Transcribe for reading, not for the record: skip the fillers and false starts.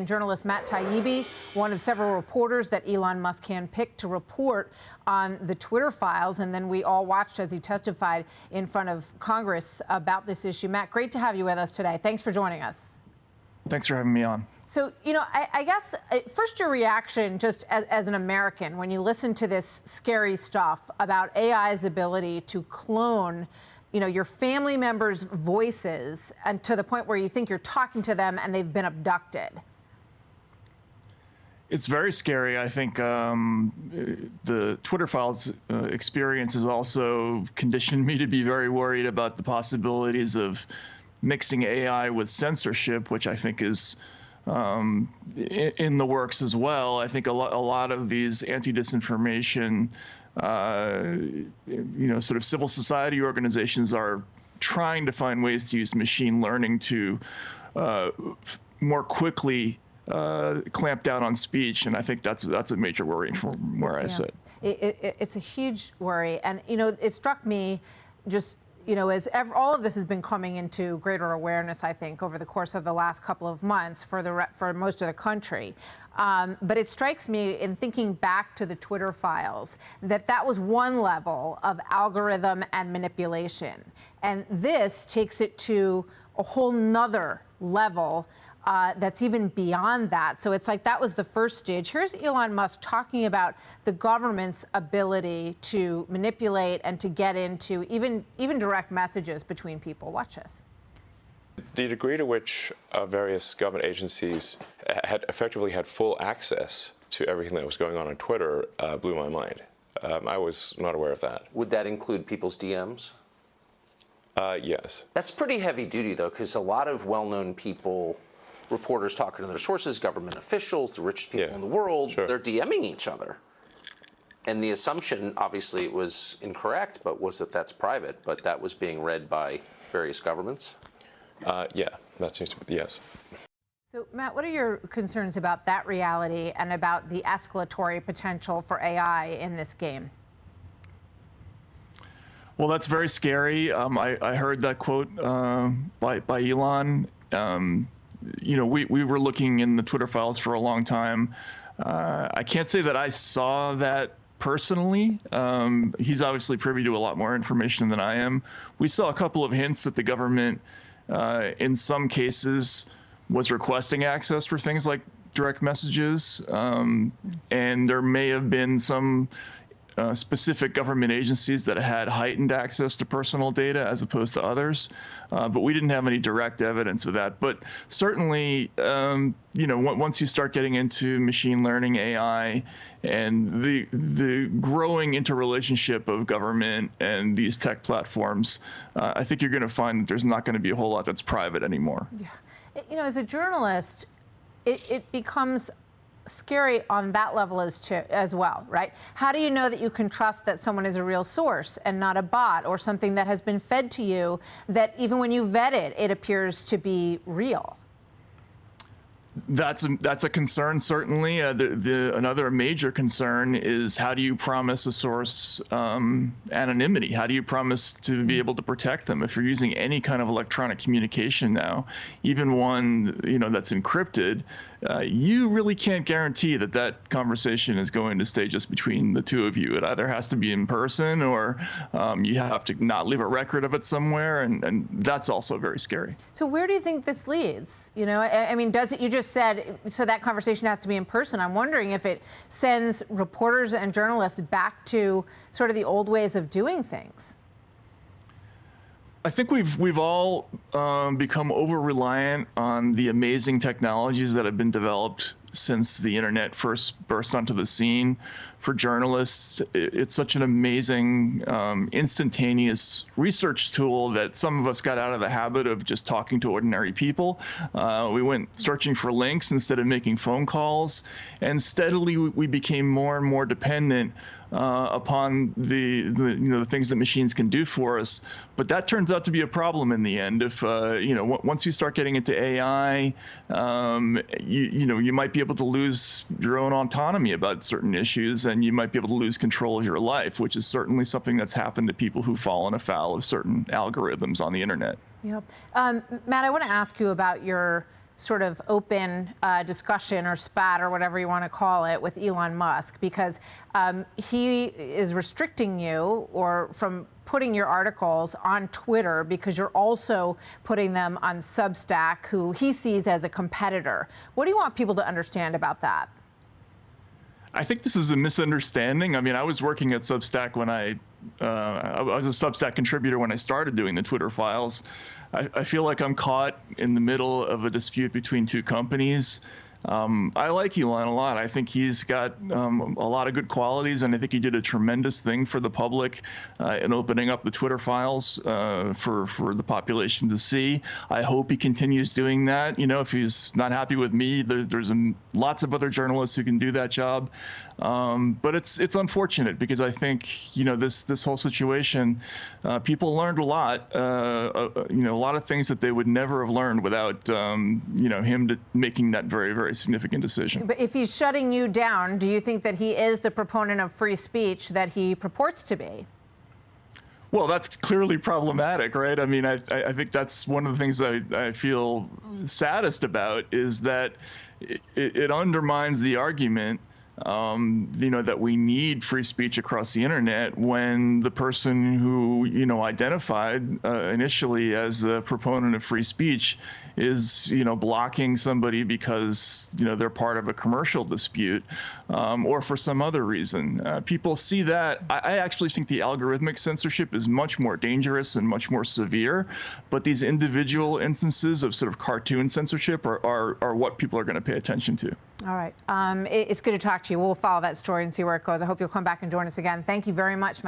Journalist Matt Taibbi, one of several reporters that Elon Musk handpicked to report on the Twitter files, and then we all watched as he testified in front of Congress about this issue. Matt, great to have you with us today. Thanks for joining us. Thanks for having me on. So, I guess first your reaction just as an American when you listen to this scary stuff about AI's ability to clone your family members' voices, and to the point where you think you're talking to them and they've been abducted. It's very scary. I think the Twitter files experience has also conditioned me to be very worried about the possibilities of mixing AI with censorship, which I think is in the works as well. I think a lot of these anti-disinformation, sort of civil society organizations are trying to find ways to use machine learning to more quickly clamp down on speech, and I think that's a major worry from where I sit. It's a huge worry, and it struck me just as all of this has been coming into greater awareness, I think, over the course of the last couple of months for most of the country. But it strikes me in thinking back to the Twitter files that was one level of algorithm and manipulation, and this takes it to a whole nother level that's even beyond that. So it's like that was the first stage. Here's Elon Musk talking about the government's ability to manipulate and to get into even direct messages between people. Watch this. The degree to which various government agencies had effectively had full access to everything that was going on Twitter blew my mind. I was not aware of that. Would that include people's DMs? Yes. That's pretty heavy duty, though, because a lot of well-known people, reporters talking to their sources, government officials, the richest people in the world, they're DMing each other. And the assumption, obviously it was incorrect, but was that that's private, but that was being read by various governments? Yeah, that seems to be, yes. So, Matt, what are your concerns about that reality and about the escalatory potential for AI in this game? Well, that's very scary. I heard that quote by Elon. We were looking in the Twitter files for a long time. I can't say that I saw that personally. He's obviously privy to a lot more information than I am. We saw a couple of hints that the government, in some cases, was requesting access for things like direct messages, and there may have been some specific government agencies that had heightened access to personal data as opposed to others, but we didn't have any direct evidence of that. But certainly, once you start getting into machine learning, AI, and the growing interrelationship of government and these tech platforms, I think you're going to find that there's not going to be a whole lot that's private anymore. Yeah, as a journalist, it becomes scary on that level as well, right? How do you know that you can trust that someone is a real source and not a bot or something that has been fed to you that even when you vet it, it appears to be real? That's a concern, certainly. Another major concern is, how do you promise a source anonymity? How do you promise to be able to protect them if you're using any kind of electronic communication now, even one that's encrypted? You really can't guarantee that conversation is going to stay just between the two of you. It either has to be in person, or you have to not leave a record of it somewhere, and that's also very scary. So where do you think this leads? I mean, does it? You just said so that conversation has to be in person. I'm wondering if it sends reporters and journalists back to sort of the old ways of doing things. I think we've all become over-reliant on the amazing technologies that have been developed since the internet first burst onto the scene. For journalists, it's such an amazing, instantaneous research tool that some of us got out of the habit of just talking to ordinary people. We went searching for links instead of making phone calls, and steadily we became more and more dependent upon the things that machines can do for us. But that turns out to be a problem in the end. If once you start getting into AI, you might be able to lose your own autonomy about certain issues, and you might be able to lose control of your life, which is certainly something that's happened to people who've fallen afoul of certain algorithms on the internet. Yep. Matt, I want to ask you about your sort of open discussion or spat or whatever you want to call it with Elon Musk, because he is restricting you or from putting your articles on Twitter because you're also putting them on Substack, who he sees as a competitor. What do you want people to understand about that? I think this is a misunderstanding. I mean, I was working at Substack when I was a Substack contributor when I started doing the Twitter files. I feel like I'm caught in the middle of a dispute between two companies. I like Elon a lot. I think he's got a lot of good qualities, and I think he did a tremendous thing for the public in opening up the Twitter files for the population to see. I hope he continues doing that. You know, if he's not happy with me, there's lots of other journalists who can do that job. But it's unfortunate because I think, you know, this whole situation, people learned a lot, you know, a lot of things that they would never have learned without, you know, him making that very, very significant decision. But if he's shutting you down, do you think that he is the proponent of free speech that he purports to be? Well, that's clearly problematic, right? I mean, I think that's one of the things I feel saddest about is that it undermines the argument, you know, that we need free speech across the internet when the person who, you know, identified initially as a proponent of free speech is, you know, blocking somebody because, you know, they're part of a commercial dispute or for some other reason. People see that. I actually think the algorithmic censorship is much more dangerous and much more severe, but these individual instances of sort of cartoon censorship are what people are going to pay attention to. All right. It's good to talk to you. We'll follow that story and see where it goes. I hope you'll come back and join us again. Thank you very much, Matt.